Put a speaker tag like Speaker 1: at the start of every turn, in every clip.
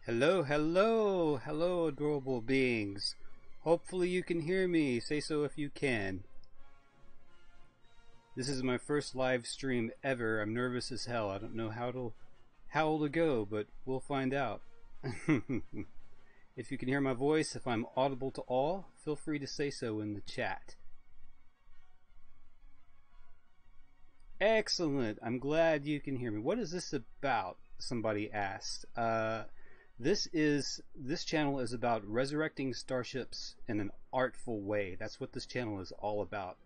Speaker 1: Hello, hello, hello, adorable beings. Hopefully you can hear me. Say so if you can. This is my first live stream ever. I'm nervous as hell. I don't know how it'll go, but we'll find out. If you can hear my voice, if I'm audible to all, feel free to say so in the chat. Excellent. I'm glad you can hear me. What is this about? Somebody asked. This channel is about resurrecting starships in an artful way. That's what this channel is all about.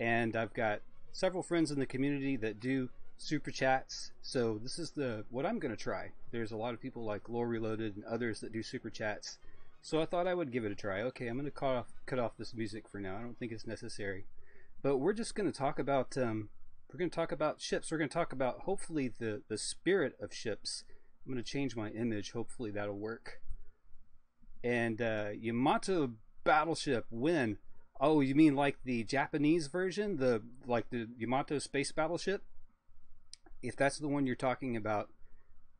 Speaker 1: And I've got several friends in the community that do super chats. So this is what I'm going to try. There's a lot of people like Lore Reloaded and others that do super chats. So I thought I would give it a try. Okay, I'm going to cut off this music for now. I don't think it's necessary. But we're just going to talk about ships. We're going to talk about hopefully the spirit of ships. I'm going to change my image. Hopefully that'll work. And Yamato battleship, when? Oh, you mean like the Japanese version, like the Yamato space battleship? If that's the one you're talking about,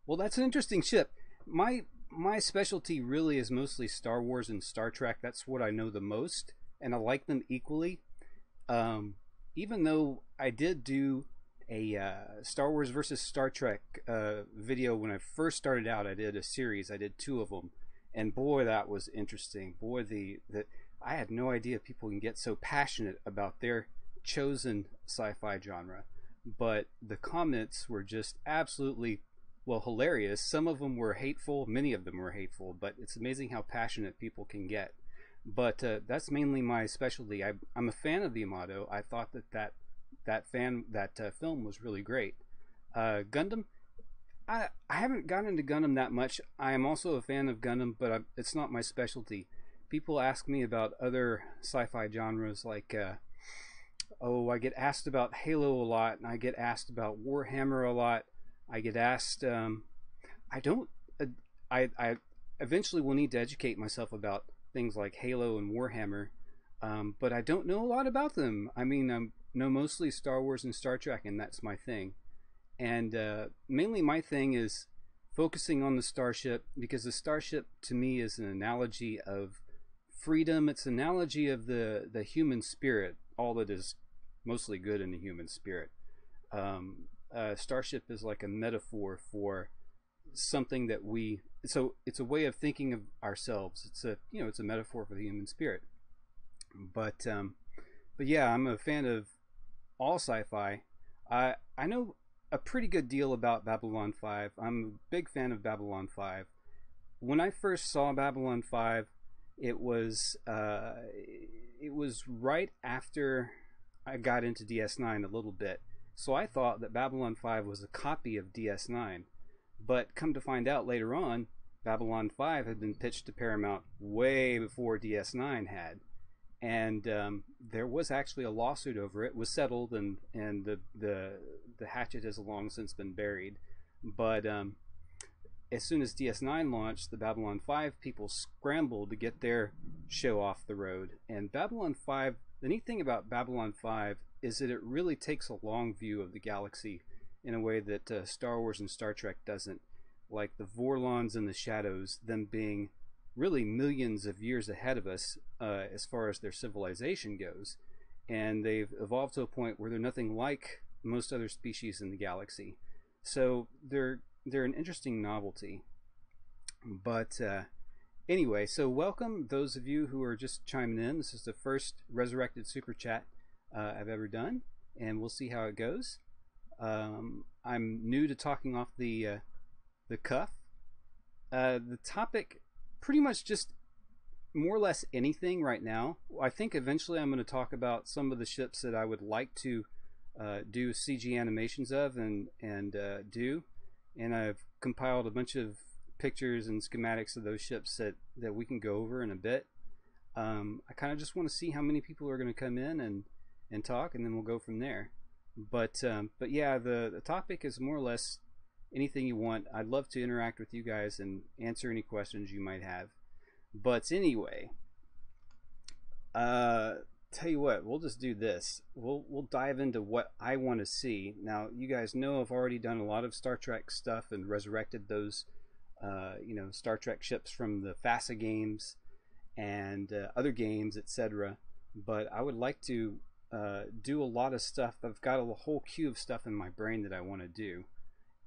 Speaker 1: well, that's an interesting ship. My specialty really is mostly Star Wars and Star Trek. That's what I know the most, and I like them equally. Even though I did do a Star Wars versus Star Trek video when I first started out. I did a series. I did 2 of them, and boy, that was interesting. Boy, I had no idea people can get so passionate about their chosen sci-fi genre. But the comments were just absolutely, well, hilarious. Some of them were hateful. Many of them were hateful. But it's amazing how passionate people can get. But that's mainly my specialty. I'm a fan of the Yamato. I thought that film was really great. Gundam, I haven't gotten into Gundam that much. I am also a fan of Gundam, but it's not my specialty. People ask me about other sci-fi genres like I get asked about Halo a lot, and I get asked about Warhammer a lot. I get asked I eventually will need to educate myself about things like Halo and Warhammer, but I don't know a lot about them. I mean, I know mostly Star Wars and Star Trek, and that's my thing. And mainly my thing is focusing on the starship, because the starship to me is an analogy of freedom. It's an analogy of the human spirit, all that is mostly good in the human spirit. Starship is like a metaphor for something that so it's a way of thinking of ourselves. It's a metaphor for the human spirit. But yeah, I'm a fan of all sci-fi. I know a pretty good deal about Babylon 5. I'm a big fan of Babylon 5. When I first saw Babylon 5, it was right after I got into DS9 a little bit. So I thought that Babylon 5 was a copy of DS9. But come to find out later on, Babylon 5 had been pitched to Paramount way before DS9 had. And there was actually a lawsuit over it. It was settled, and the hatchet has long since been buried. But as soon as DS9 launched, the Babylon 5 people scrambled to get their show off the road. And Babylon 5, the neat thing about Babylon 5 is that it really takes a long view of the galaxy in a way that Star Wars and Star Trek doesn't. Like the Vorlons and the Shadows, them being really millions of years ahead of us as far as their civilization goes, and they've evolved to a point where they're nothing like most other species in the galaxy. So they're an interesting novelty. But anyway, so welcome those of you who are just chiming in. This is the first resurrected super chat I've ever done, and we'll see how it goes. I'm new to talking off the cuff. The topic, pretty much just more or less anything right now. I think eventually I'm going to talk about some of the ships that I would like to do CG animations of and do. And I've compiled a bunch of pictures and schematics of those ships that we can go over in a bit. I kind of just want to see how many people are going to come in and talk, and then we'll go from there. But yeah, the topic is more or less anything you want. I'd love to interact with you guys and answer any questions you might have. But anyway, tell you what, we'll just do this. We'll dive into what I want to see. Now, you guys know I've already done a lot of Star Trek stuff and resurrected those you know, Star Trek ships from the FASA games and other games, etc. But I would like to do a lot of stuff. I've got a whole queue of stuff in my brain that I want to do,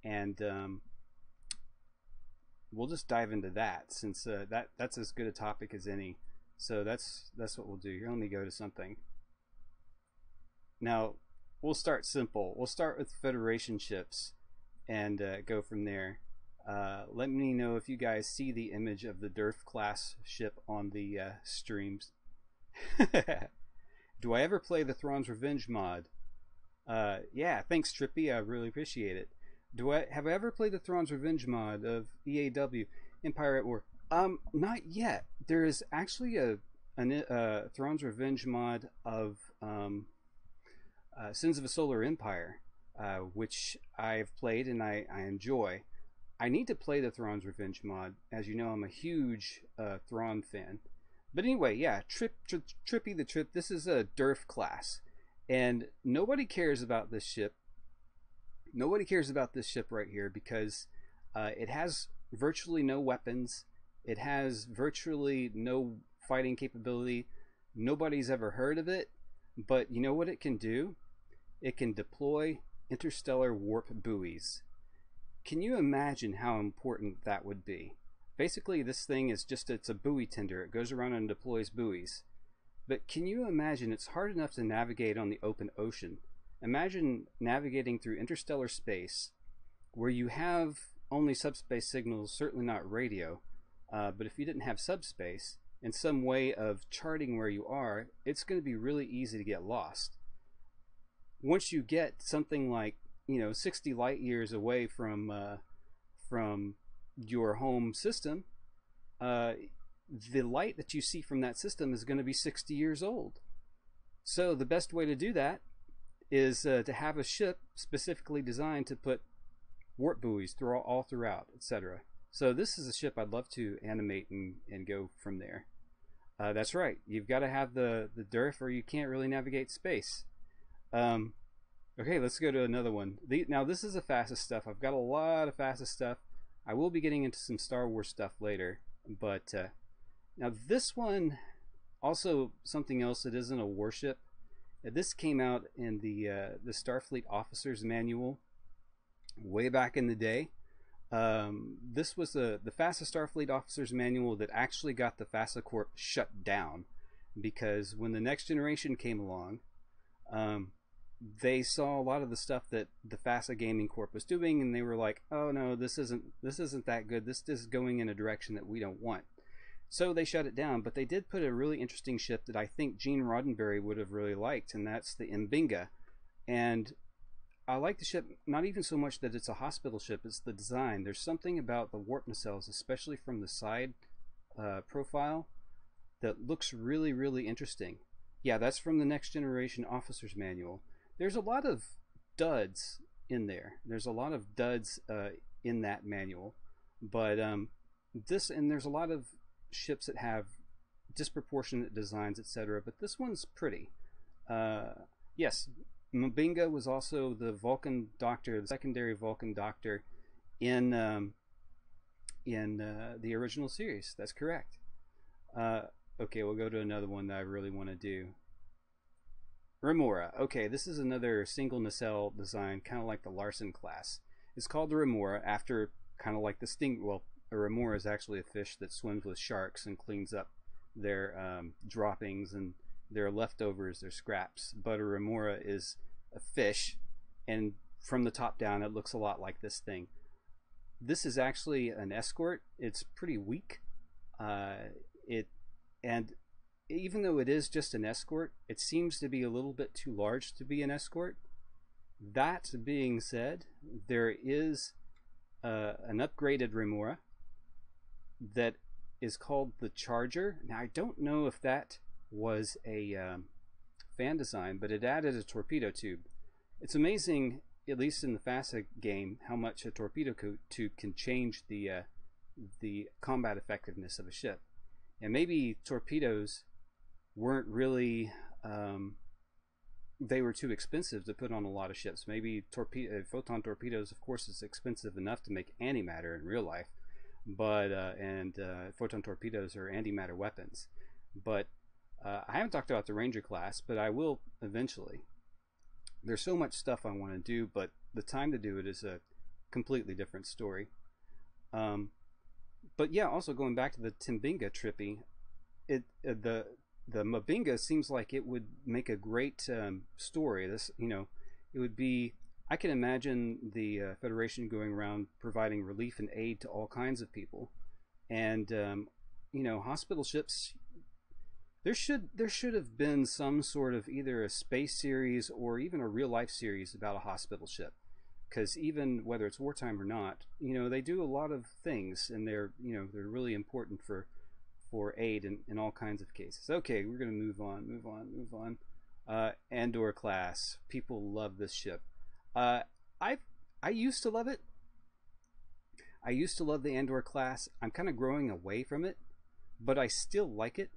Speaker 1: and we'll just dive into that since that's as good a topic as any. So that's what we'll do. Here, let me go to something. Now we'll start simple. We'll start with Federation ships and go from there. Let me know if you guys see the image of the Durf class ship on the streams. Do I ever play the Thrawn's Revenge mod? Yeah, thanks Trippy, I really appreciate it. Have I ever played the Thrawn's Revenge mod of EAW Empire at War? Not yet. There is actually a Thrawn's Revenge mod of Sins of a Solar Empire, which I've played and I enjoy. I need to play the Thrawn's Revenge mod. As you know, I'm a huge Thrawn fan. But anyway, yeah, Trippy the Trip. This is a Durf class, and nobody cares about this ship. Nobody cares about this ship right here because it has virtually no weapons. It has virtually no fighting capability. Nobody's ever heard of it, but you know what it can do? It can deploy interstellar warp buoys. Can you imagine how important that would be? Basically, this thing is it's a buoy tender. It goes around and deploys buoys. But can you imagine it's hard enough to navigate on the open ocean? Imagine navigating through interstellar space where you have only subspace signals, certainly not radio, but if you didn't have subspace and some way of charting where you are, it's going to be really easy to get lost. Once you get something like, you know, 60 light years away from your home system, the light that you see from that system is going to be 60 years old. So the best way to do that is to have a ship specifically designed to put warp buoys all throughout, etc. So this is a ship I'd love to animate and go from there. That's right, you've got to have the Durf or you can't really navigate space. Okay, let's go to another one. Now this is the fastest stuff. I've got a lot of fastest stuff. I will be getting into some Star Wars stuff later, but now this one, also something else that isn't a warship. This came out in the Starfleet Officers Manual way back in the day. This was the fastest Starfleet Officers Manual that actually got the FASA Corp shut down, because when the Next Generation came along, they saw a lot of the stuff that the FASA Gaming Corp was doing, and they were like, "Oh no, this isn't that good. This is going in a direction that we don't want." So they shut it down. But they did put a really interesting ship that I think Gene Roddenberry would have really liked, and that's the Mbinga. And I like the ship not even so much that it's a hospital ship; it's the design. There's something about the warp nacelles, especially from the side profile, that looks really, really interesting. Yeah, that's from the Next Generation Officers Manual. There's a lot of duds in there. There's a lot of duds in that manual, but there's a lot of ships that have disproportionate designs, etc. But this one's pretty. Yes, Mbinga was also the Vulcan doctor, the secondary Vulcan doctor in the original series. That's correct. Okay, we'll go to another one that I really want to do. Remora. Okay, this is another single nacelle design, kind of like the Larson class. It's called the Remora after kind of like the sting. Well, a Remora is actually a fish that swims with sharks and cleans up their droppings and their leftovers, their scraps. But a Remora is a fish, and from the top down, it looks a lot like this thing. This is actually an escort. It's pretty weak. And even though it is just an escort, it seems to be a little bit too large to be an escort. That being said, there is an upgraded Remora that is called the Charger. Now I don't know if that was a fan design, but it added a torpedo tube. It's amazing, at least in the FASA game, how much a torpedo tube can change the combat effectiveness of a ship. And maybe torpedoes weren't really they were too expensive to put on a lot of ships. Maybe photon torpedoes, of course, is expensive enough to make antimatter in real life, but photon torpedoes are antimatter weapons. But I haven't talked about the Ranger class, but I will eventually. There's so much stuff I want to do, but the time to do it is a completely different story. But yeah, also going back to the Timbinga trippy, the Mabinga seems like it would make a great story. This, it would be. I can imagine the Federation going around providing relief and aid to all kinds of people, and hospital ships. There should have been some sort of either a space series or even a real life series about a hospital ship, because even whether it's wartime or not, they do a lot of things, and they're really important for aid in all kinds of cases. Okay, we're gonna move on. Andor class. People love this ship. I used to love it. I used to love the Andor class. I'm kind of growing away from it, but I still like it.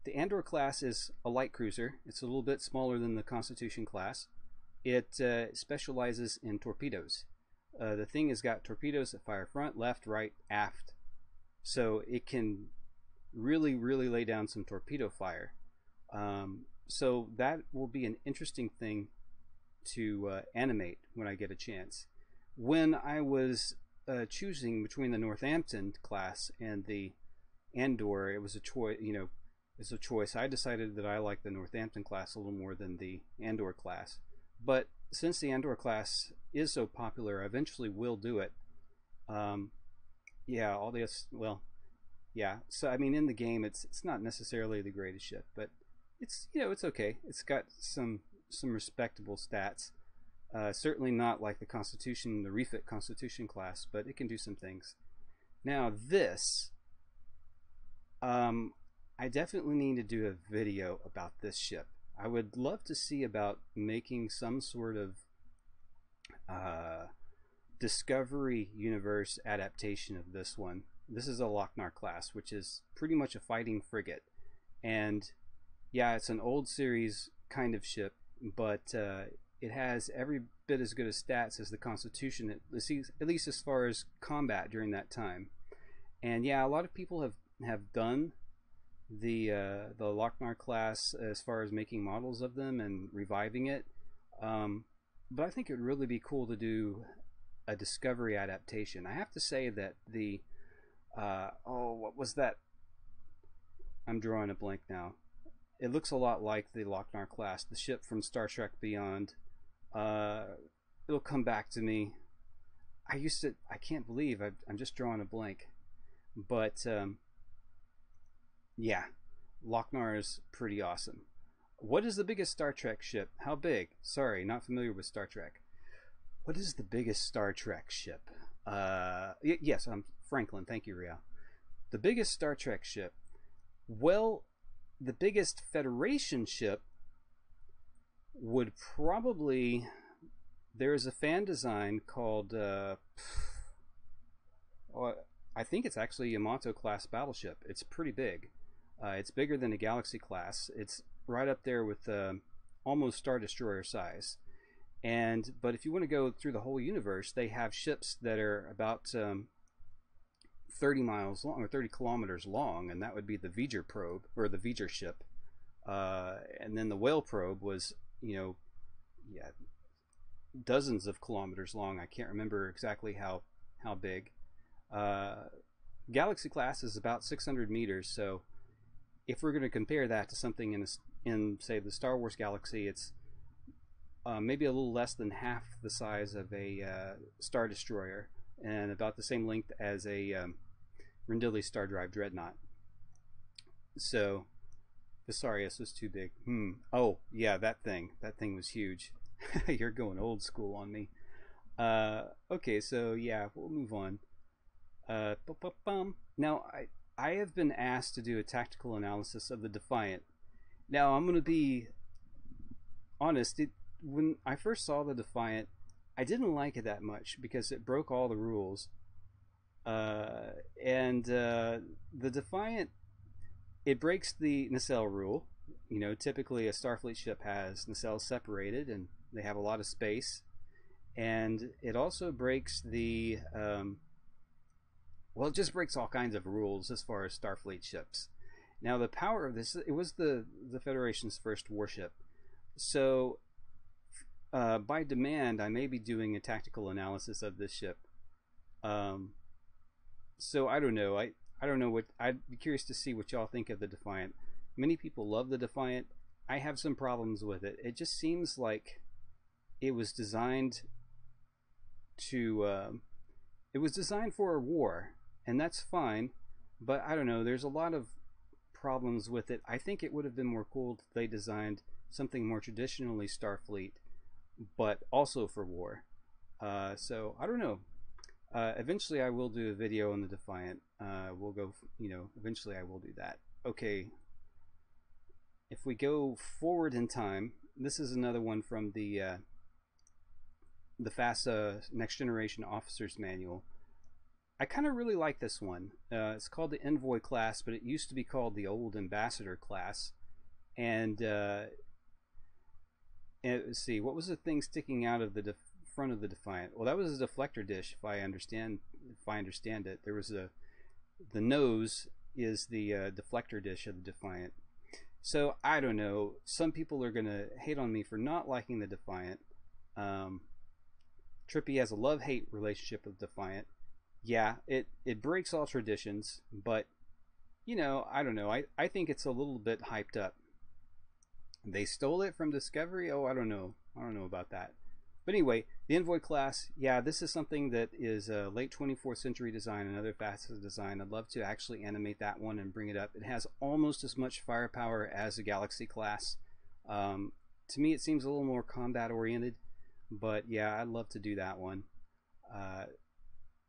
Speaker 1: The Andor class is a light cruiser. It's a little bit smaller than the Constitution class. It specializes in torpedoes. The thing has got torpedoes that fire front, left, right, aft. So it can really, really lay down some torpedo fire. So that will be an interesting thing to animate when I get a chance. When I was choosing between the Northampton class and the Andor, it was a choice. It's a choice. I decided that I like the Northampton class a little more than the Andor class. But since the Andor class is so popular, I eventually will do it. Yeah, all this. Well, yeah. So I mean, in the game, it's not necessarily the greatest ship, but it's it's okay. It's got some respectable stats. Certainly not like the Constitution, the refit Constitution class, but it can do some things. Now this, I definitely need to do a video about this ship. I would love to see about making some sort of Discovery Universe adaptation of this one. This is a Lochnar class, which is pretty much a fighting frigate. And yeah, it's an old series kind of ship, but it has every bit as good a stats as the Constitution, at least as far as combat during that time. And yeah, a lot of people have done the Lochnar class as far as making models of them and reviving it. But I think it would really be cool to do a Discovery adaptation. I have to say that the what was that? I'm drawing a blank now. It looks a lot like the Lochnar class, the ship from Star Trek Beyond. It'll come back to me. I can't believe I'm just drawing a blank. But yeah, Lochnar is pretty awesome. What is the biggest Star Trek ship? How big? Sorry, not familiar with Star Trek. What is the biggest Star Trek ship? Yes, I'm Franklin. Thank you, Ria. The biggest Star Trek ship. Well, the biggest Federation ship would probably. There is a fan design called. I think it's actually a Yamato class battleship. It's pretty big. It's bigger than a Galaxy class. It's right up there with almost Star Destroyer size. But if you want to go through the whole universe, they have ships that are about 30 miles long or 30 kilometers long, and that would be the V'ger probe or the V'ger ship. And then the Whale probe was, dozens of kilometers long. I can't remember exactly how big. Galaxy class is about 600 meters, so if we're going to compare that to something in say the Star Wars galaxy, it's maybe a little less than half the size of a Star Destroyer and about the same length as a Rendili Star Drive Dreadnought. So Visarius was too big. Oh yeah, that thing was huge. You're going old school on me. Okay, so yeah, we'll move on. Now I have been asked to do a tactical analysis of the Defiant. Now I'm going to be honest. When I first saw the Defiant, I didn't like it that much because it broke all the rules. The Defiant, it breaks the nacelle rule. Typically a Starfleet ship has nacelles separated and they have a lot of space. And it also breaks the Well, it just breaks all kinds of rules as far as Starfleet ships. Now, the power of this, it was the Federation's first warship. So, by demand, I may be doing a tactical analysis of this ship. So I don't know. I don't know what. I'd be curious to see what y'all think of the Defiant. Many people love the Defiant. I have some problems with it. It just seems like it was designed to. It was designed for a war, and that's fine. But I don't know. There's a lot of problems with it. I think it would have been more cool if they designed something more traditionally Starfleet, but also for war. So I don't know. Eventually I will do a video on the Defiant. We'll go, eventually I will do that. Okay. If we go forward in time, this is another one from the FASA Next Generation Officers Manual. I kind of really like this one. It's called the Envoy class, but it used to be called the Old Ambassador class. And let's see, what was the thing sticking out of the front of the Defiant? Well, that was a deflector dish, if I understand it. There was the nose is the deflector dish of the Defiant. So I don't know. Some people are gonna hate on me for not liking the Defiant. Trippy has a love-hate relationship with Defiant. Yeah, it breaks all traditions, but I don't know. I think it's a little bit hyped up. They stole it from Discovery. Oh, I don't know about that. But anyway, the Envoy class, yeah, this is something that is a late 24th century design, another facet of design. I'd love to actually animate that one and bring it up. It has almost as much firepower as the Galaxy class. To me, it seems a little more combat oriented, but yeah, I'd love to do that one.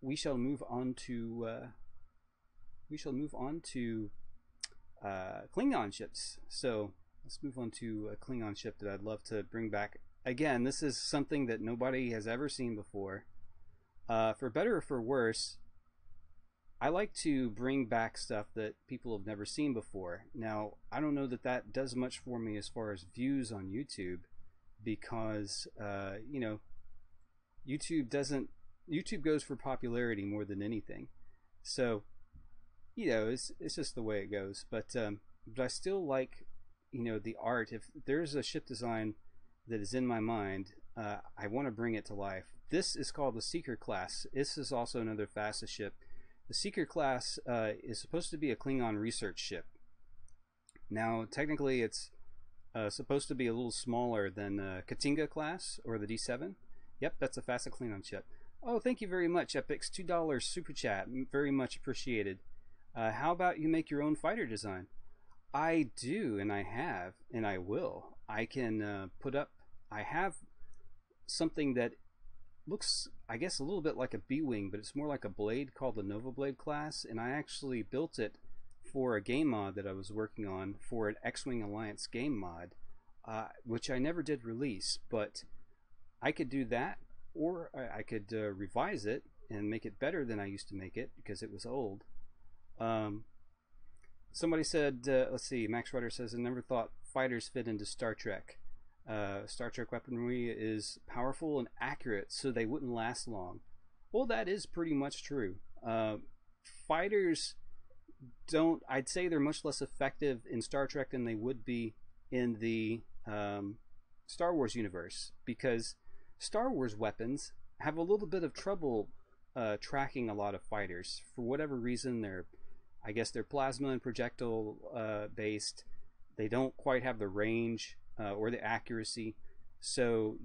Speaker 1: We shall move on to Klingon ships. So let's move on to a Klingon ship that I'd love to bring back. Again, this is something that nobody has ever seen before. For better or for worse, I like to bring back stuff that people have never seen before. Now, I don't know that that does much for me as far as views on YouTube, because YouTube goes for popularity more than anything. So, it's just the way it goes. But I still like, the art. If there's a ship design that is in my mind, I want to bring it to life. This is called the Seeker class. This is also another FASA ship. The Seeker class is supposed to be a Klingon research ship. Now, technically, it's supposed to be a little smaller than Katinga class or the D7. Yep, that's a FASA Klingon ship. Oh, thank you very much, Epix. $2 super chat. Very much appreciated. How about you make your own fighter design? I do, and I have, and I will. I can put up. I have something that looks, I guess, a little bit like a B-wing, but it's more like a blade called the Nova Blade class, and I actually built it for a game mod that I was working on for an X-Wing Alliance game mod, which I never did release, but I could do that, or I could revise it and make it better than I used to make it because it was old. Somebody said, let's see, Max Rutter says, I never thought fighters fit into Star Trek. Star Trek weaponry is powerful and accurate, so they wouldn't last long. Well, that is pretty much true. Fighters don't, I'd say they're much less effective in Star Trek than they would be in the Star Wars universe, because Star Wars weapons have a little bit of trouble tracking a lot of fighters. For whatever reason, I guess they're plasma and projectile based. They don't quite have the range or the accuracy. So,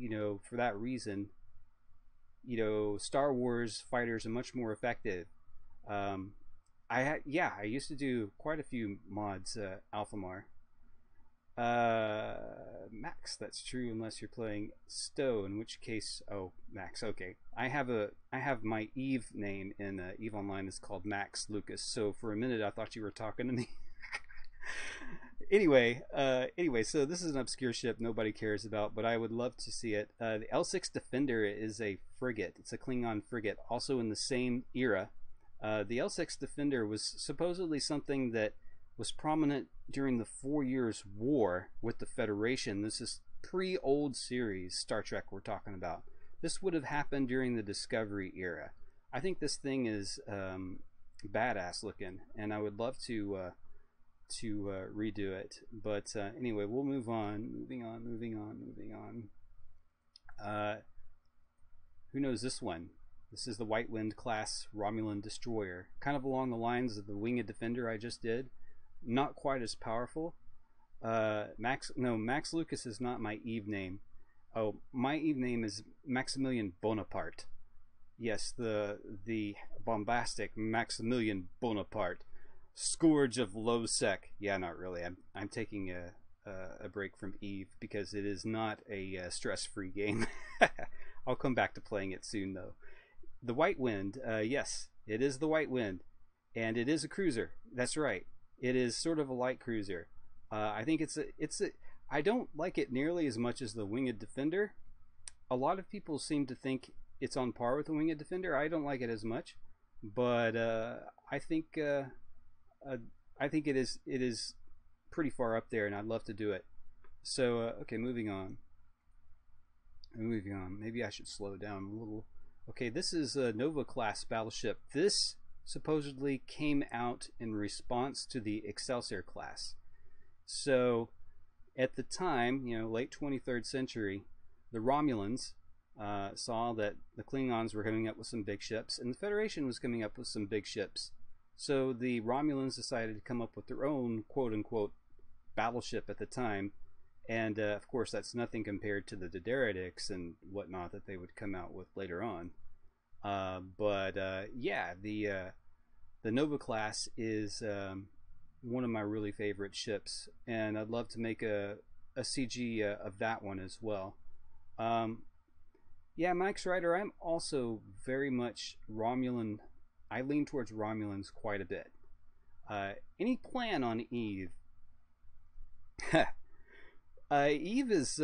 Speaker 1: for that reason, Star Wars fighters are much more effective. I used to do quite a few mods, Alphamar. Max, that's true unless you're playing Stowe, in which case, oh, Max, okay. I have my Eve name in Eve Online is called Max Lucas, so for a minute I thought you were talking to me. Anyway, so this is an obscure ship nobody cares about, but I would love to see it. The L6 Defender is a frigate. It's a Klingon frigate, also in the same era. The L6 Defender was supposedly something that was prominent during the 4 Years' War with the Federation. This is pre-old series Star Trek we're talking about. This would have happened during the Discovery era. I think this thing is badass looking, and I would love to redo it. But anyway, we'll move on. Moving on. Who knows this one? This is the White Wind class Romulan destroyer, kind of along the lines of the Winged Defender I just did. Not quite as powerful. Max Lucas is not my Eve name. Oh, my Eve name is Maximilian Bonaparte. Yes, the bombastic Maximilian Bonaparte, Scourge of Lowsec. Yeah, not really. I'm taking a break from Eve because it is not a stress-free game. I'll come back to playing it soon, though. The White Wind, yes, it is the White Wind, and it is a cruiser. That's right. It is sort of a light cruiser. I think it's a. I don't like it nearly as much as the Winged Defender. A lot of people seem to think it's on par with the Winged Defender. I don't like it as much, but I think it is pretty far up there, and I'd love to do it. So okay, moving on. Maybe I should slow down a little. Okay, this is a Nova class battleship. This supposedly came out in response to the Excelsior class. So at the time, late 23rd century, the Romulans saw that the Klingons were coming up with some big ships, and the Federation was coming up with some big ships. So the Romulans decided to come up with their own quote-unquote battleship at the time. And of course, that's nothing compared to the Dideritics and whatnot that they would come out with later on. Yeah, the Nova class is one of my really favorite ships, and I'd love to make a CG of that one as well. Yeah, Mike's Rider, I'm also very much Romulan. I lean towards Romulans quite a bit. Any plan on Eve? Eve is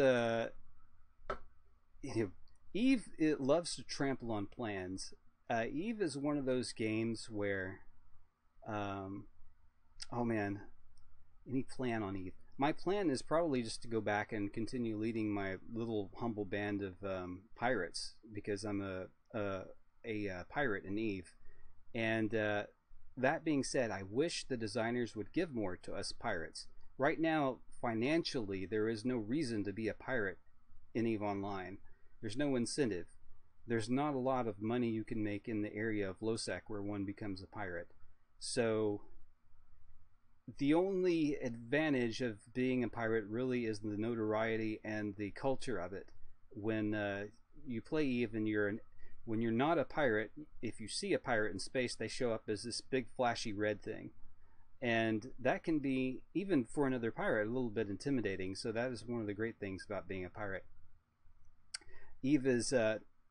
Speaker 1: Eve, it loves to trample on plans. Eve is one of those games where oh man, any plan on Eve? My plan is probably just to go back and continue leading my little humble band of pirates, because I'm a pirate in Eve. And that being said, I wish the designers would give more to us pirates. Right now, financially, there is no reason to be a pirate in EVE Online. There's no incentive. There's not a lot of money you can make in the area of Lowsec where one becomes a pirate. So the only advantage of being a pirate really is the notoriety and the culture of it. When you play EVE and when you're not a pirate, if you see a pirate in space, they show up as this big flashy red thing. And that can be, even for another pirate, a little bit intimidating. So that is one of the great things about being a pirate. EVE is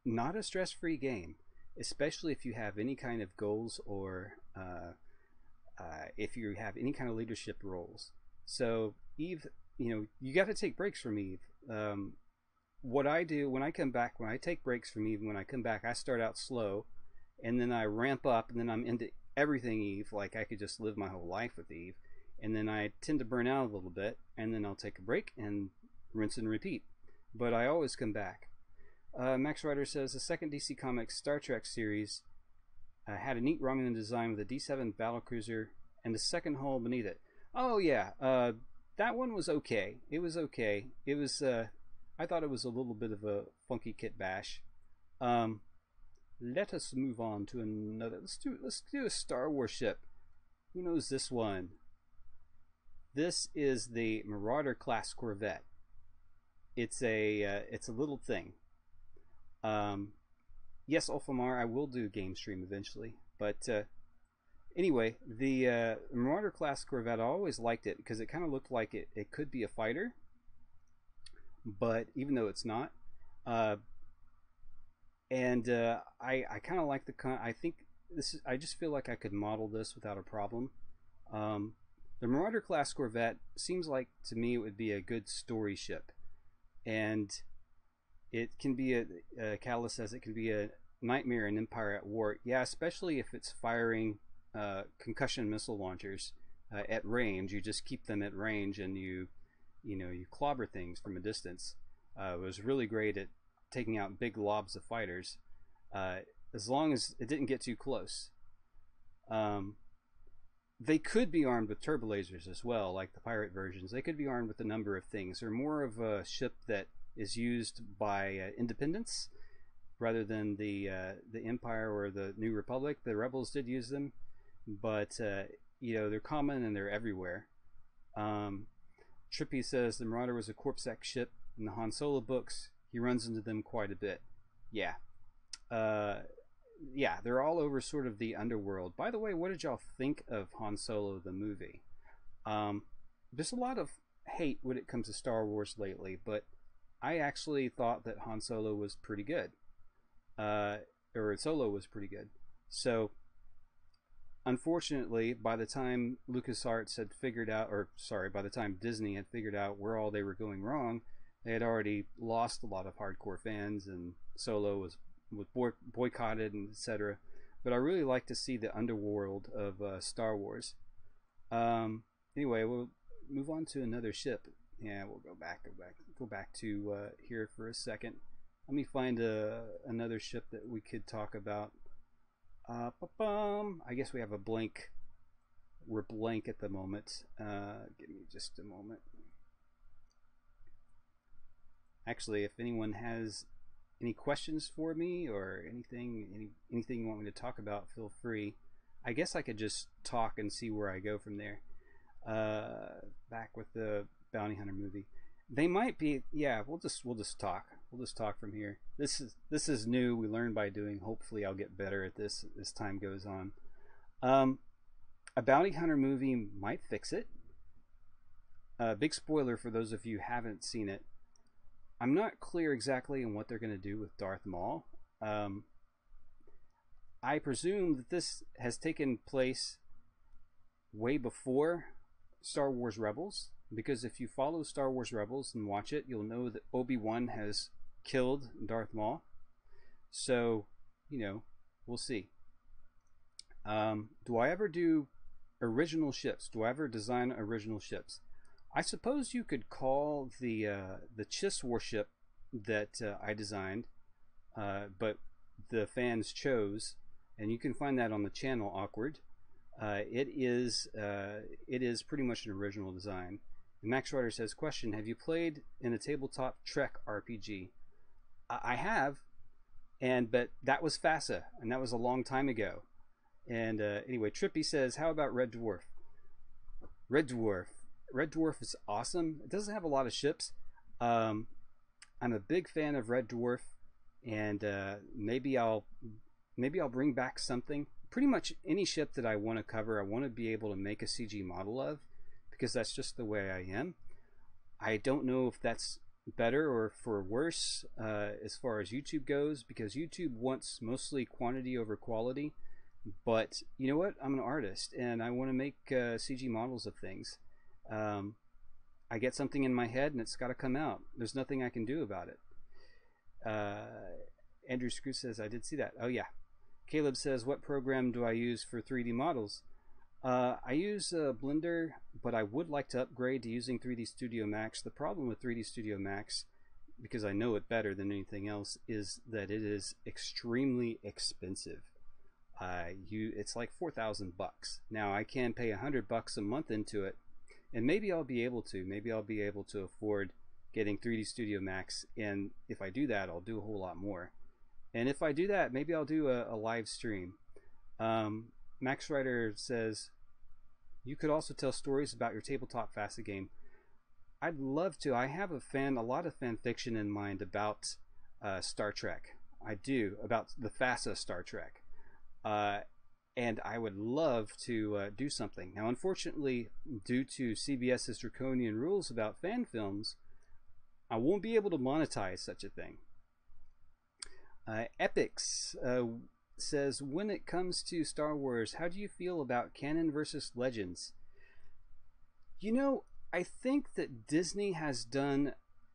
Speaker 1: not a stress-free game, especially if you have any kind of goals or if you have any kind of leadership roles. So EVE, you got to take breaks from EVE. What I do when I come back, when I take breaks from EVE, when I come back, I start out slow, and then I ramp up, and then I'm into everything EVE. Like I could just live my whole life with EVE, and then I tend to burn out a little bit, and then I'll take a break and rinse and repeat. But I always come back. Max Rider says the second DC Comics Star Trek series had a neat Romulan design with a D7 battlecruiser and a second hull beneath it. Oh yeah, that one was okay. It was okay. It was. I thought it was a little bit of a funky kit bash. Let us move on to another. Let's do a Star Wars ship. Who knows this one? This is the Marauder class Corvette. It's a little thing. Yes, Ulfamar, I will do a game stream eventually. But anyway, the Marauder class Corvette, I always liked it because it kind of looked like it could be a fighter, but even though it's not. And I kind of like I think this is. I just feel like I could model this without a problem. The Marauder class Corvette seems like to me it would be a good story ship, and it can be a Catalyst says it can be a nightmare in Empire at War. Yeah, especially if it's firing concussion missile launchers at range. You just keep them at range, and you clobber things from a distance. It was really great at taking out big lobs of fighters, as long as it didn't get too close. Um, they could be armed with turbolasers as well, like the pirate versions. They could be armed with a number of things. They're more of a ship that is used by independents rather than the Empire or the New Republic. The Rebels did use them, but they're common and they're everywhere. Um, Trippy says the Marauder was a Corpsec ship in the Han Solo books. He runs into them quite a bit. Yeah. Uh, yeah, they're all over sort of the underworld. By the way, what did y'all think of Han Solo the movie? Um, there's a lot of hate when it comes to Star Wars lately, but I actually thought that Han Solo was pretty good. Or Solo was pretty good. So, unfortunately, by the time LucasArts had figured out, or sorry, by the time Disney had figured out where all they were going wrong, they had already lost a lot of hardcore fans, and Solo was boycotted and etc. But I really like to see the underworld of Star Wars. Anyway, we'll move on to another ship. Yeah, we'll go back to here for a second. Let me find another ship that we could talk about. I guess we have a blank. We're blank at the moment. Give me just a moment. Actually, if anyone has any questions for me or anything you want me to talk about, feel free. I guess I could just talk and see where I go from there. Back with the Bounty Hunter movie. They might be, yeah. We'll just talk. We'll just talk from here. This is new. We learn by doing. Hopefully, I'll get better at this as time goes on. A Bounty Hunter movie might fix it. Big spoiler for those of you who haven't seen it. I'm not clear exactly on what they're going to do with Darth Maul. I presume that this has taken place way before Star Wars Rebels, because if you follow Star Wars Rebels and watch it, you'll know that Obi-Wan has killed Darth Maul. So, we'll see. Do I ever do original ships? Do I ever design original ships? I suppose you could call the Chiss warship that I designed, but the fans chose, and you can find that on the channel. Awkward. It is pretty much an original design. And Max Rider says, question: have you played in a tabletop Trek RPG? I have, but that was FASA, and that was a long time ago. And anyway, Trippy says, how about Red Dwarf? Red Dwarf is awesome. It doesn't have a lot of ships. I'm a big fan of Red Dwarf, and maybe I'll bring back something. Pretty much any ship that I want to cover, I want to be able to make a CG model of, because that's just the way I am. I don't know if that's better or for worse as far as YouTube goes, because YouTube wants mostly quantity over quality. But you know what? I'm an artist, and I want to make CG models of things. I get something in my head, and it's got to come out. There's nothing I can do about it. Andrew Screw says, I did see that. Oh, yeah. Caleb says, what program do I use for 3D models? I use Blender, but I would like to upgrade to using 3D Studio Max. The problem with 3D Studio Max, because I know it better than anything else, is that it is extremely expensive. It's like $4,000. Now I can pay $100 a month into it, and maybe I'll be able to afford getting 3D Studio Max, and if I do that, I'll do a whole lot more. And if I do that, maybe I'll do a live stream. Max Rider says, you could also tell stories about your tabletop FASA game. I'd love to. I have a lot of fan fiction in mind about Star Trek. I do, about the FASA Star Trek. And I would love to do something. Now, unfortunately, due to CBS's draconian rules about fan films, I won't be able to monetize such a thing. Epics says, when it comes to Star Wars, how do you feel about canon versus legends? I think that Disney has done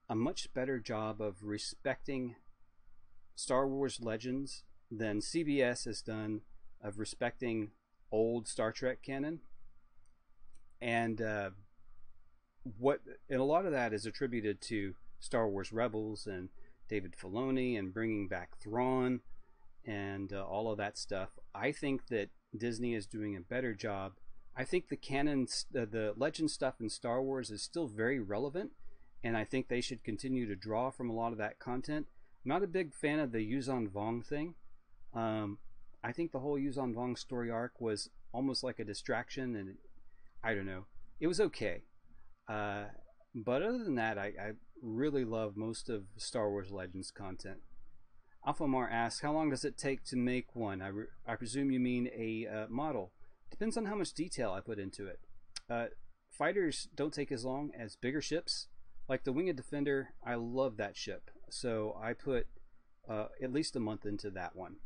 Speaker 1: a much better job of respecting Star Wars legends than CBS has done of respecting old Star Trek canon. And a lot of that is attributed to Star Wars Rebels and David Filoni and bringing back Thrawn and all of that stuff. I think that Disney is doing a better job. I think the canon, the legend stuff in Star Wars is still very relevant, and I think they should continue to draw from a lot of that content. I'm not a big fan of the Yuzon Vong thing. I think the whole Yuzon Vong story arc was almost like a distraction, and I don't know. It was okay. But other than that, I really love most of Star Wars Legends content. Alphamar asks, how long does it take to make one? I presume you mean a model. Depends on how much detail I put into it. Fighters don't take as long as bigger ships. Like the Winged Defender, I love that ship. So I put at least a month into that one.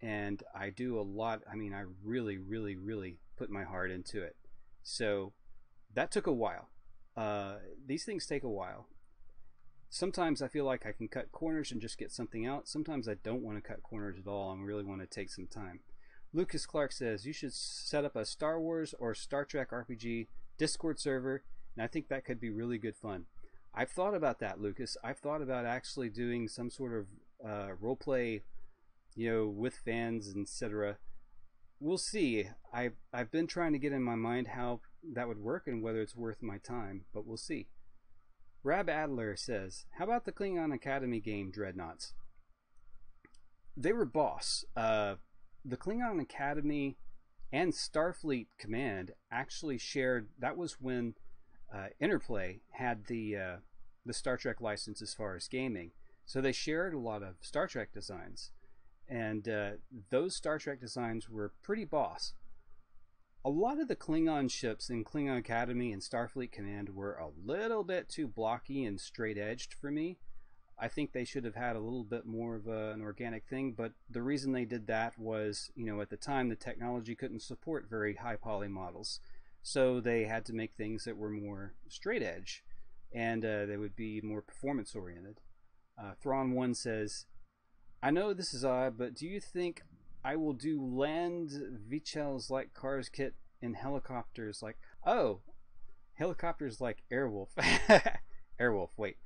Speaker 1: And I do a lot. I mean, I really, really, really put my heart into it. So that took a while. These things take a while. Sometimes I feel like I can cut corners and just get something out. Sometimes I don't want to cut corners at all. I really want to take some time. Lucas Clark says, you should set up a Star Wars or Star Trek RPG Discord server, and I think that could be really good fun. I've thought about that, Lucas. I've thought about actually doing some sort of roleplay, with fans, etc. We'll see. I've been trying to get in my mind how that would work and whether it's worth my time, but we'll see. Rab Adler says, how about the Klingon Academy game Dreadnoughts? They were boss. The Klingon Academy and Starfleet Command actually shared. That was when Interplay had the Star Trek license as far as gaming. So they shared a lot of Star Trek designs. And those Star Trek designs were pretty boss. A lot of the Klingon ships in Klingon Academy and Starfleet Command were a little bit too blocky and straight-edged for me. I think they should have had a little bit more of an organic thing, but the reason they did that was, at the time the technology couldn't support very high poly models. So they had to make things that were more straight-edge, and they would be more performance-oriented. Thrawn1 says, I know this is odd, but do you think I will do land vehicles like cars kit in helicopters like... Oh! Helicopters like Airwolf. Airwolf, wait.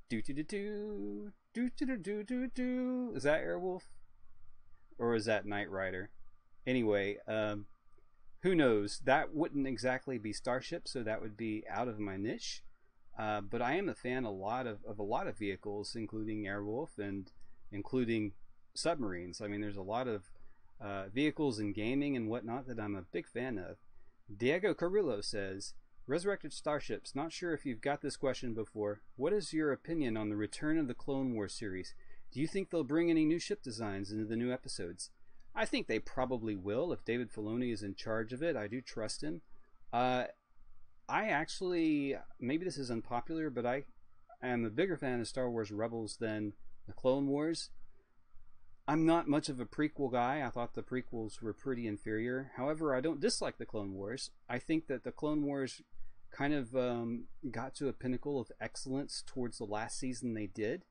Speaker 1: Do-do-do-do, do-do-do-do-do. Is that Airwolf? Or is that Knight Rider? Anyway, who knows? That wouldn't exactly be Starship, so that would be out of my niche. But I am a fan of a lot of vehicles, including Airwolf and including submarines. I mean, there's a lot of vehicles in gaming and whatnot that I'm a big fan of. Diego Carrillo says, Resurrected Starships, not sure if you've got this question before. What is your opinion on the return of the Clone Wars series? Do you think they'll bring any new ship designs into the new episodes? I think they probably will if David Filoni is in charge of it. I do trust him. I actually, maybe this is unpopular, but I am a bigger fan of Star Wars Rebels than the Clone Wars. I'm not much of a prequel guy. I thought the prequels were pretty inferior. However, I don't dislike the Clone Wars. I think that the Clone Wars kind of got to a pinnacle of excellence towards the last season they did.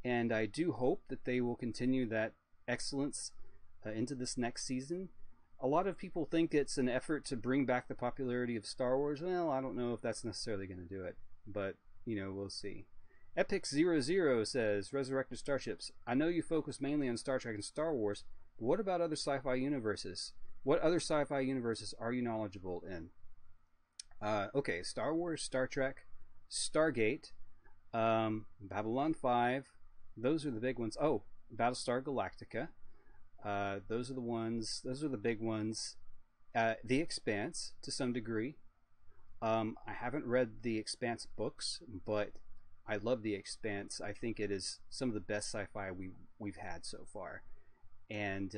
Speaker 1: And I do hope that they will continue that excellence into this next season. A lot of people think it's an effort to bring back the popularity of Star Wars. Well, I don't know if that's necessarily going to do it. But, we'll see. Epic00 says, Resurrected Starships, I know you focus mainly on Star Trek and Star Wars, but what about other sci-fi universes? What other sci-fi universes are you knowledgeable in? Okay, Star Wars, Star Trek, Stargate, Babylon 5, those are the big ones. Oh, Battlestar Galactica, those are the big ones. The Expanse, to some degree. I haven't read the Expanse books, but I love The Expanse. I think it is some of the best sci-fi we've had so far. And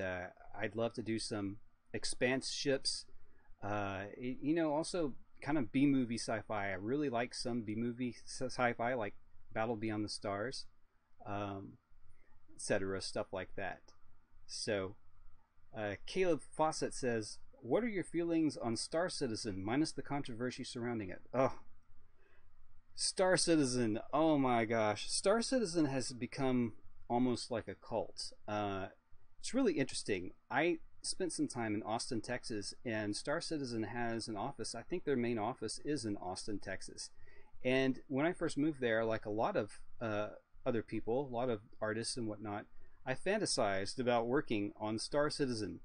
Speaker 1: I'd love to do some Expanse ships. Also kind of B-movie sci-fi. I really like some B-movie sci-fi, like Battle Beyond the Stars, etc., stuff like that. So, Caleb Fawcett says, what are your feelings on Star Citizen, minus the controversy surrounding it? Oh, Star Citizen, oh my gosh. Star Citizen has become almost like a cult. It's really interesting. I spent some time in Austin, Texas, and Star Citizen has an office. I think their main office is in Austin, Texas. And when I first moved there, like a lot of other people, a lot of artists and whatnot, I fantasized about working on Star Citizen.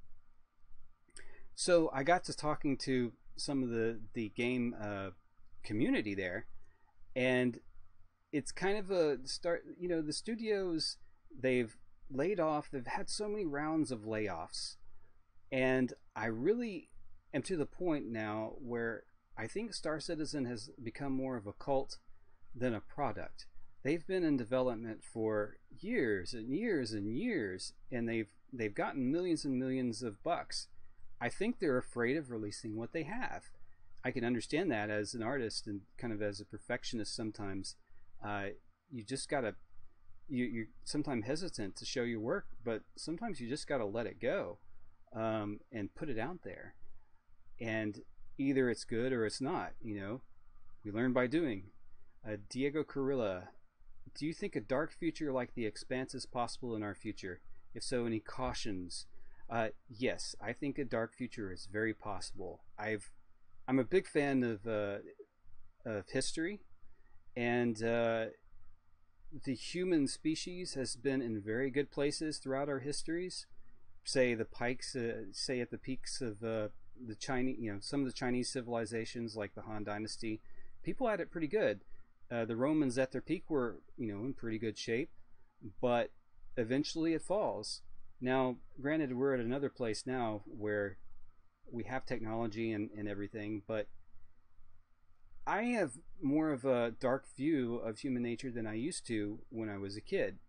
Speaker 1: So I got to talking to some of the game community there, and it's kind of a start. You know, the studios, they've laid off. They've had so many rounds of layoffs, and I really am to the point now where I think Star Citizen has become more of a cult than a product. They've been in development for years and years and years, and they've gotten millions and millions of bucks. I think they're afraid of releasing what they have. I can understand that as an artist and kind of as a perfectionist sometimes. You just gotta you're sometimes hesitant to show your work, but sometimes you just gotta let it go, and put it out there. And either it's good or it's not. You know, we learn by doing. Diego Carrilla, do you think a dark future like The Expanse is possible in our future? If so, any cautions? Yes, I think a dark future is very possible. I'm a big fan of history, and the human species has been in very good places throughout our histories. Say the pikes, say at the peaks of the Chinese, you know, some of the Chinese civilizations like the Han Dynasty, people had it pretty good. The Romans at their peak were, you know, in pretty good shape, but eventually it falls. Now, granted, we're at another place now where we have technology and everything, but I have more of a dark view of human nature than I used to when I was a kid.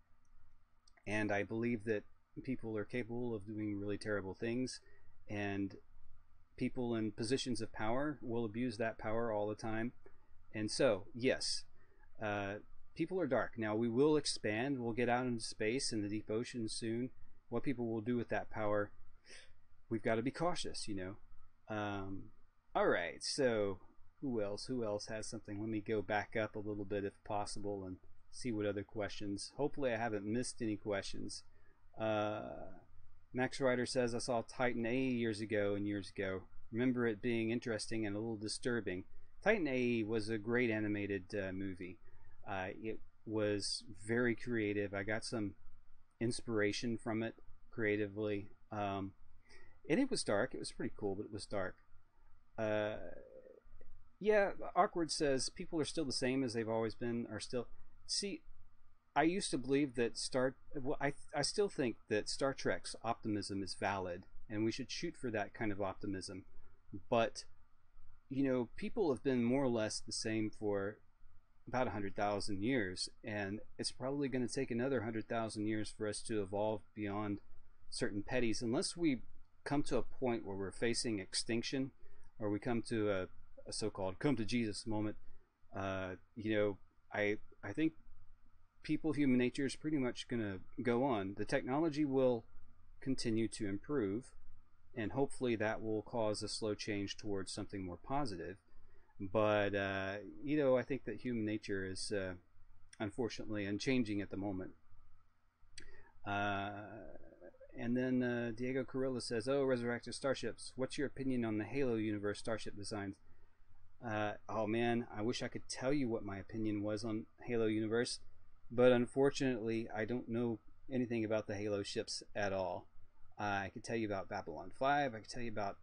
Speaker 1: And I believe that people are capable of doing really terrible things, and people in positions of power will abuse that power all the time. And so, yes, people are dark. Now, we will expand, we'll get out into space and the deep ocean soon. What people will do with that power, we've got to be cautious, you know. All right, so who else has something? Let me go back up a little bit if possible and see what other questions. Hopefully I haven't missed any questions. Max Ryder says, I saw Titan A years ago. Remember it being interesting and a little disturbing. Titan A was a great animated movie. It was very creative. I got some inspiration from it creatively. And it was dark. It was pretty cool, but it was dark. Yeah, Awkward says people are still the same as they've always been. Are still. See, I used to believe that I still think that Star Trek's optimism is valid, and we should shoot for that kind of optimism. But you know, people have been more or less the same for about 100,000 years, and it's probably going to take another 100,000 years for us to evolve beyond certain petties, unless we come to a point where we're facing extinction, or we come to a so-called come to Jesus moment. You know, I think human nature is pretty much going to go on. The technology will continue to improve, and hopefully that will cause a slow change towards something more positive. But you know, I think that human nature is unfortunately unchanging at the moment. And then Diego Carrilla says, oh, resurrected starships, what's your opinion on the Halo universe starship designs? Oh man, I wish I could tell you what my opinion was on Halo universe, but unfortunately I don't know anything about the Halo ships at all. I could tell you about Babylon 5, I could tell you about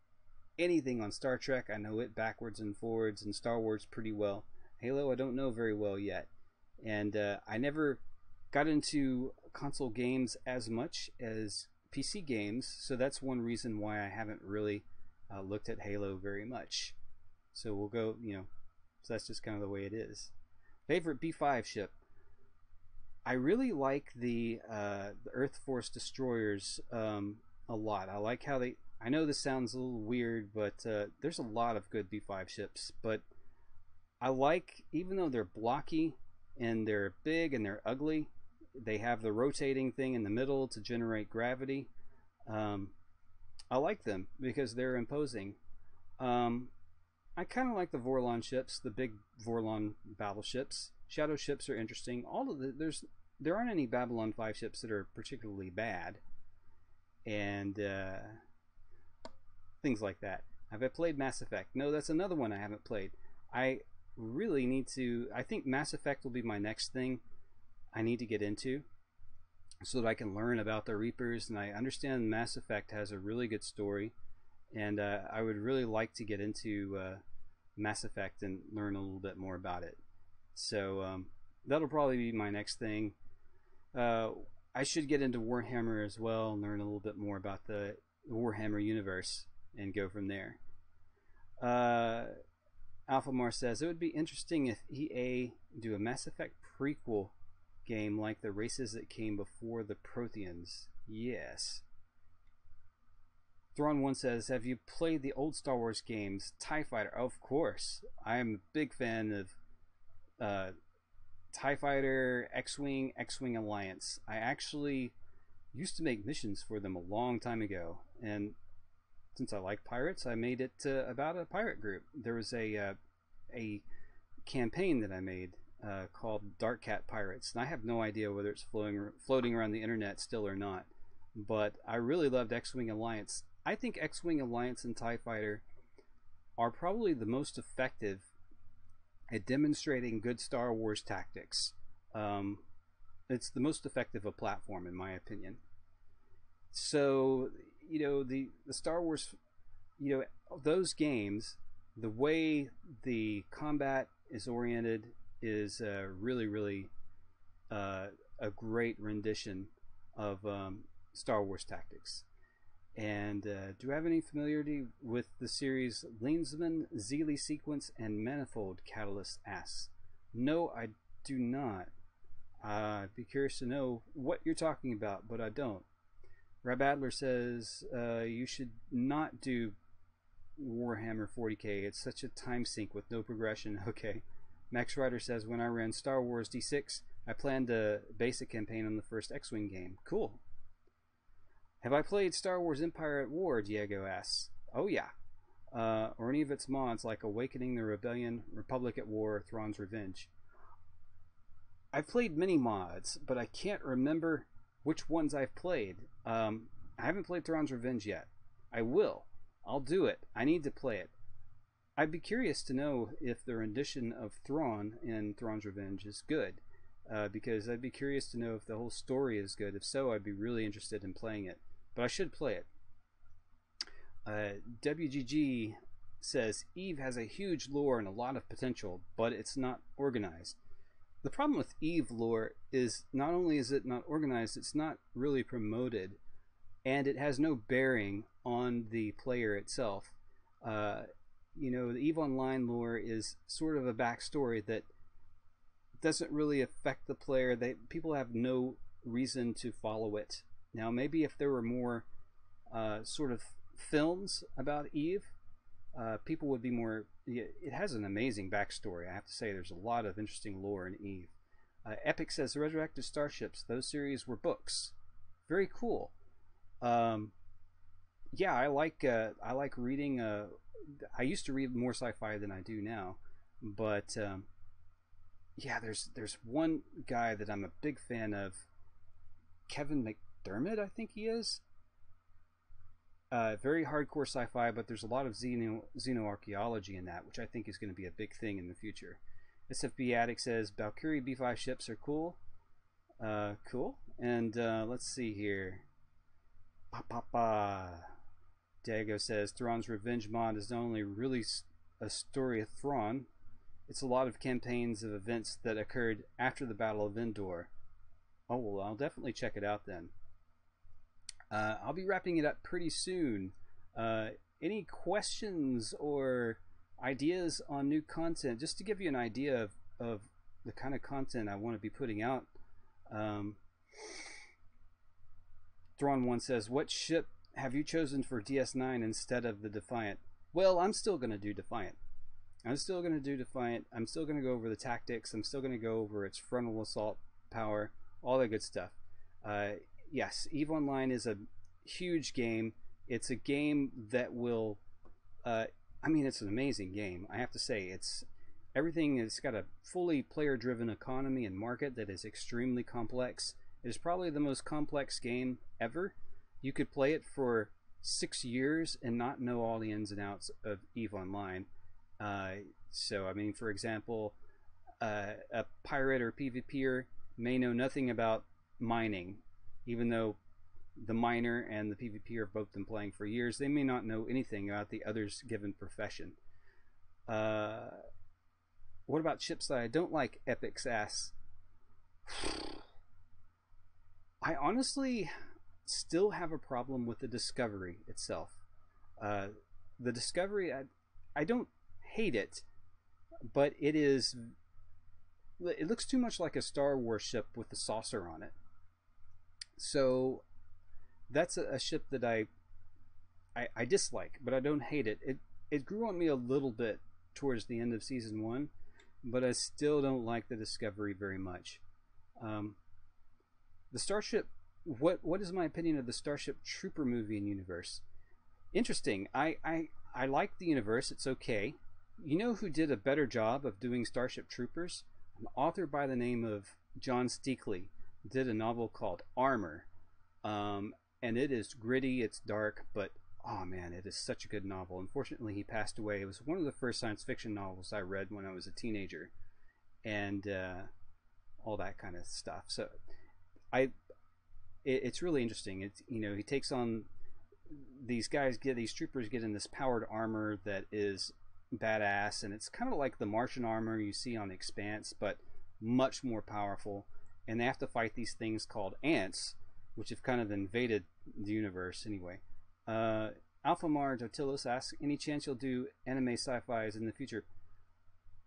Speaker 1: anything on Star Trek. I know it backwards and forwards, and Star Wars pretty well. Halo I don't know very well yet, and I never got into console games as much as PC games, so that's one reason why I haven't really looked at Halo very much. So we'll go, you know, so that's just kind of the way it is. Favorite B5 ship? I really like the Earth Force destroyers a lot. I like how they. I know this sounds a little weird, but there's a lot of good B5 ships. But I like, even though they're blocky and they're big and they're ugly, they have the rotating thing in the middle to generate gravity. I like them because they're imposing. I kind of like the Vorlon ships, the big Vorlon battleships. Shadow ships are interesting. There aren't any Babylon 5 ships that are particularly bad, and things like that. Have I played Mass Effect? No, that's another one I haven't played. I really need to. I think Mass Effect will be my next thing I need to get into, so that I can learn about the Reapers, and I understand Mass Effect has a really good story, and I would really like to get into Mass Effect and learn a little bit more about it. So that'll probably be my next thing. Uh, I should get into Warhammer as well and learn a little bit more about the Warhammer universe and go from there. Uh, Alpha Mar says it would be interesting if EA do a Mass Effect prequel game like the races that came before the Protheans. Yes. Thrawn1 says, have you played the old Star Wars games? TIE Fighter, of course. I am a big fan of TIE Fighter, X-Wing, X-Wing Alliance. I actually used to make missions for them a long time ago, and since I like pirates, I made it about a pirate group. There was a campaign that I made called Dark Cat Pirates, and I have no idea whether it's floating around the internet still or not, but I really loved X-Wing Alliance. I think X-Wing Alliance and TIE Fighter are probably the most effective at demonstrating good Star Wars tactics. It's the most effective a platform, in my opinion. So, the Star Wars, those games, the way the combat is oriented is really, really a great rendition of Star Wars tactics. And do you have any familiarity with the series Leansman, Zeely Sequence, and Manifold? Catalyst asks. No, I do not. I'd be curious to know what you're talking about, but I don't. Rab Adler says you should not do Warhammer 40k. It's such a time sink with no progression. Okay. Max Ryder says, when I ran Star Wars D6, I planned a basic campaign on the first X-Wing game. Cool. Have I played Star Wars Empire at War? Diego asks. Oh yeah. Or any of its mods like Awakening the Rebellion, Republic at War, Thrawn's Revenge. I've played many mods, but I can't remember which ones I've played. I haven't played Thrawn's Revenge yet. I will. I'll do it. I need to play it. I'd be curious to know if the rendition of Thrawn in Thrawn's Revenge is good. Because I'd be curious to know if the whole story is good. If so, I'd be really interested in playing it. But I should play it. WGG says, Eve has a huge lore and a lot of potential, but it's not organized. The problem with Eve lore is not only is it not organized, it's not really promoted, and it has no bearing on the player itself. The Eve Online lore is sort of a backstory that doesn't really affect the player. People have no reason to follow it. Now, maybe if there were more sort of films about Eve, people would be more. It has an amazing backstory. I have to say, there's a lot of interesting lore in Eve. Epic says the Resurrected Starships. Those series were books. Very cool. Yeah, I like reading. I used to read more sci-fi than I do now, but yeah, there's one guy that I'm a big fan of, Kevin McDermott, I think he is. Very hardcore sci-fi, but there's a lot of xenoarchaeology in that, which I think is going to be a big thing in the future. SFB Addict says Valkyrie B5 ships are cool. Cool. And let's see here. Diego says Thrawn's Revenge mod is not only really a story of Thrawn, it's a lot of campaigns of events that occurred after the Battle of Endor. Oh, well, I'll definitely check it out then. I'll be wrapping it up pretty soon. Any questions or ideas on new content? Just to give you an idea of the kind of content I want to be putting out. Thrawn1 says, what ship have you chosen for DS9 instead of the Defiant? Well, I'm still going to do Defiant. I'm still going to go over the tactics. I'm still going to go over its frontal assault power, all that good stuff. Yes, EVE Online is a huge game. It's a game that will... it's an amazing game. I have to say, it's got a fully player-driven economy and market that is extremely complex. It is probably the most complex game ever. You could play it for 6 years and not know all the ins and outs of EVE Online. For example, a pirate or PvPer may know nothing about mining, even though the miner and the PvP have both been playing for years. They may not know anything about the other's given profession. What about ships that I don't like? Epic's ass. I honestly still have a problem with the Discovery itself. The Discovery, I don't hate it, but it looks too much like a Star Wars ship with a saucer on it. So that's a ship that I dislike, but I don't hate it. It grew on me a little bit towards the end of season 1, but I still don't like the Discovery very much. The Starship, what is my opinion of the Starship Trooper movie and universe? Interesting. I like the universe. It's okay. You know who did a better job of doing Starship Troopers? An author by the name of John Steakley did a novel called Armor. And it is gritty, it's dark, but oh man, it is such a good novel. Unfortunately, he passed away. It was one of the first science fiction novels I read when I was a teenager, and all that kind of stuff. So it's really interesting. It's, you know, he takes on these troopers get in this powered armor that is badass, and it's kind of like the Martian armor you see on Expanse, but much more powerful. And they have to fight these things called ants, which have kind of invaded the universe anyway. Alpha Marge Otilis asks, any chance you'll do anime sci-fis in the future?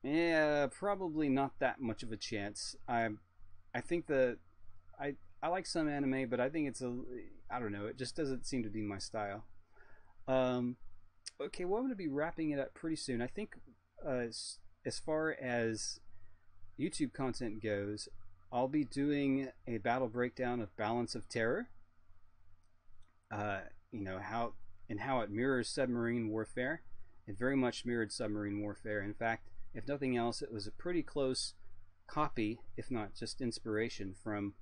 Speaker 1: Yeah, probably not that much of a chance. I think I like some anime, but I think I don't know, it just doesn't seem to be my style. Okay, well, I'm going to be wrapping it up pretty soon. I think as far as YouTube content goes, I'll be doing a battle breakdown of Balance of Terror. You know, how it mirrors submarine warfare. It very much mirrored submarine warfare. In fact, if nothing else, it was a pretty close copy, if not just inspiration, from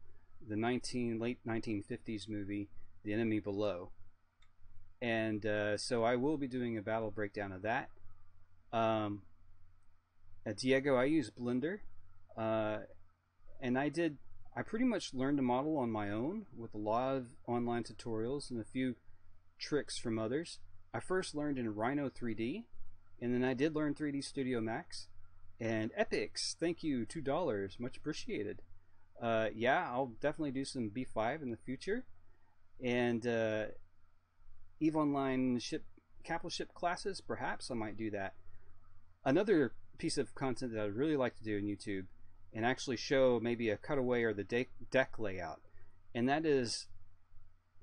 Speaker 1: the late 1950s movie The Enemy Below. And so I will be doing a battle breakdown of that. Diego, I use Blender, and I pretty much learned to model on my own with a lot of online tutorials and a few tricks from others. I first learned in Rhino 3D, and then I did learn 3D Studio Max. And Epix, thank you, $2, much appreciated. Yeah, I'll definitely do some B5 in the future. And EVE Online capital ship classes, perhaps I might do that. Another piece of content that I'd really like to do on YouTube, and actually show maybe a cutaway or the deck layout, and that is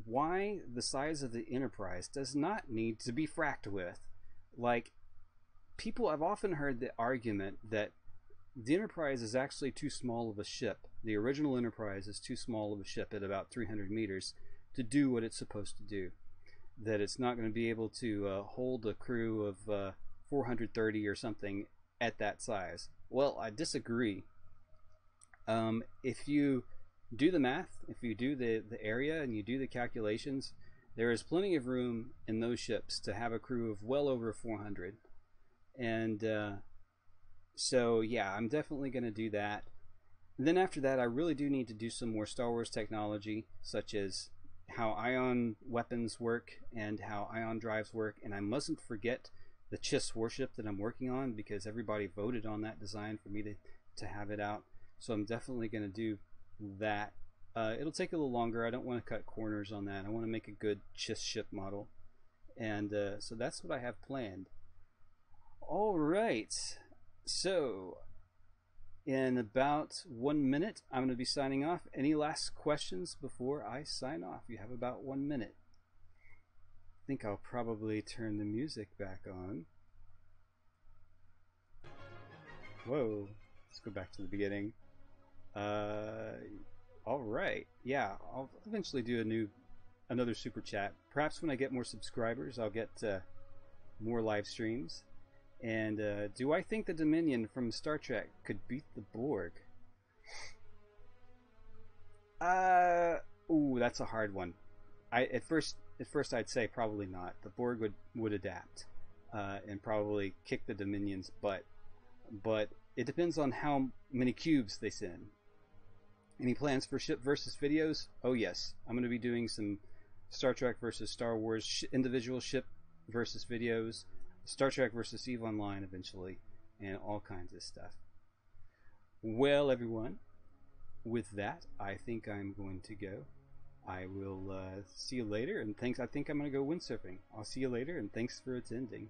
Speaker 1: why the size of the Enterprise does not need to be fracked with. Like, I've often heard the argument that the Enterprise is actually too small of a ship. The original Enterprise is too small of a ship at about 300 meters to do what it's supposed to do. That it's not going to be able to hold a crew of 430 or something at that size. Well, I disagree. If you do the math, if you do the area and you do the calculations, there is plenty of room in those ships to have a crew of well over 400. And so yeah, I'm definitely going to do that. And then after that, I really do need to do some more Star Wars technology, such as how ion weapons work and how ion drives work. And I mustn't forget the Chiss warship that I'm working on, because everybody voted on that design for me to have it out. So I'm definitely going to do that. It'll take a little longer. I don't want to cut corners on that. I want to make a good Chiss ship model. And so that's what I have planned. All right. So in about 1 minute, I'm going to be signing off. Any last questions before I sign off? You have about 1 minute. I think I'll probably turn the music back on. Whoa. Let's go back to the beginning. All right. Yeah, I'll eventually do another super chat. Perhaps when I get more subscribers, I'll get more live streams. And do I think the Dominion from Star Trek could beat the Borg? Ooh, that's a hard one. At first I'd say probably not. The Borg would adapt and probably kick the Dominion's butt. But it depends on how many cubes they send. Any plans for ship versus videos? Oh yes, I'm going to be doing some Star Trek versus Star Wars, individual ship versus videos, Star Trek versus EVE Online eventually, and all kinds of stuff. Well, everyone, with that, I think I'm going to go. I will see you later, and thanks. I think I'm going to go windsurfing. I'll see you later, and thanks for attending.